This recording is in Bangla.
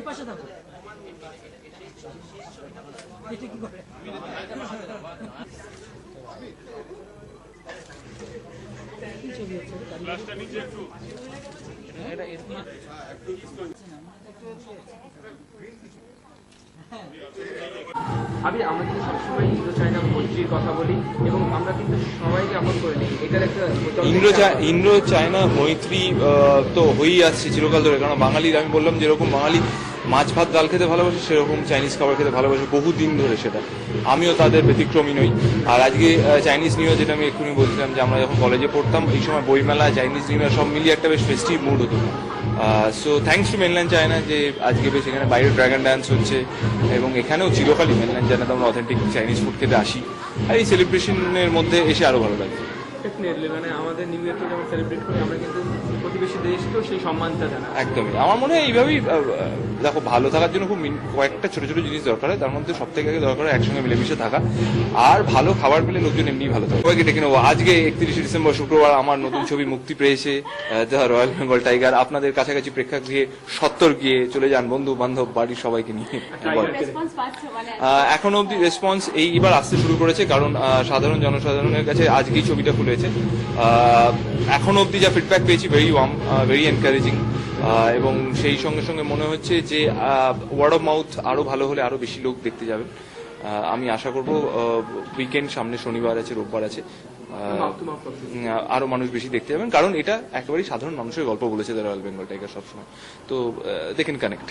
পাশে থাকো এটা কি করে আমরা কিন্তু সবসময় ইন্দো চায়না মৈত্রীর কথা বলি এবং আমরা কিন্তু সবাইকে আপন করে নিই। এটার একটা ইন্দো চায়না মৈত্রী তো হয়েই আসছে চিরকাল ধরে, কারণ বাঙালির, আমি বললাম যেরকম বাঙালি মাছ ভাত ডাল খেতে ভালোবাসে, সেরকম চাইনিজ খাবার খেতে ভালোবাসে বহুদিন ধরে, সেটা আমিও তাদের ব্যতিক্রমী নই। আর আজকে চাইনিজ নিউ ইয়ার, যেটা আমি এক্ষুনি বলছিলাম, যে আমরা যখন কলেজে পড়তাম এই সময় বইমেলা, চাইনিজ নিউ ইয়ার সব মিলিয়ে একটা বেশ ফেস্টিভ মুড হতো। So thanks to mainland China যে আজকে বেশ এখানে বাইরে ড্রাগন ডান্স হচ্ছে, এবং এখানেও চিরকালই মেনল্যান্ড চায়নাতে আমরা অথেন্টিক চাইনিজ ফুড খেতে আসি, আর এই সেলিব্রেশনের মধ্যে এসে আরো ভালো লাগে। ডেফিনেটলি, মানে আমাদের নিউ ইয়ারকে যেমন সেলিব্রেট করি, আমরা কিন্তু প্রতিবেশী দেশকেও সেই সম্মানটা জানাই। একদমই, আমার মনে হয় এইভাবেই দেখো, ভালো থাকার জন্য খুব কয়েকটা ছোট ছোট জিনিস দরকার হয়, তার মধ্যে সব থেকে আগে দরকার হয় একসঙ্গে মিলেমিশে থাকা, আর ভালো খাবার পেলে লোকজন এমনি ভালো থাকে। সবাইকে ডেকে নেবো। আজকে 31শে ডিসেম্বর শুক্রবার আমার নতুন ছবি মুক্তি পেয়েছে, দ্য রয়্যাল বেঙ্গল টাইগার। আপনাদের কাছাকাছি প্রেক্ষাগৃহে সত্তর গিয়ে চলে যান, বন্ধু বান্ধব বাড়ির সবাইকে নিয়ে। এখনো অব্দি রেসপন্স এইবার আসতে শুরু করেছে, কারণ সাধারণ জনসাধারণের কাছে আজকেই ছবিটা খুলেছে। এখনো অব্দি যা ফিডব্যাক পেয়েছি, ভেরি ওয়ার্ম, ভেরি এনকারেজিং, এবং সেই সঙ্গে সঙ্গে মনে হচ্ছে যে ওয়ার্ড অফ মাউথ আরো ভালো হলে আরো বেশি লোক দেখতে যাবেন। আমি আশা করব উইকেন্ড সামনে, শনিবার আছে, রোববার আছে, আরো মানুষ বেশি দেখতে যাবেন, কারণ এটা একেবারেই সাধারণ মানুষের গল্প বলেছে দ্য রয়্যাল বেঙ্গল টাইগার সবসময়, তো দে ক্যান কানেক্ট।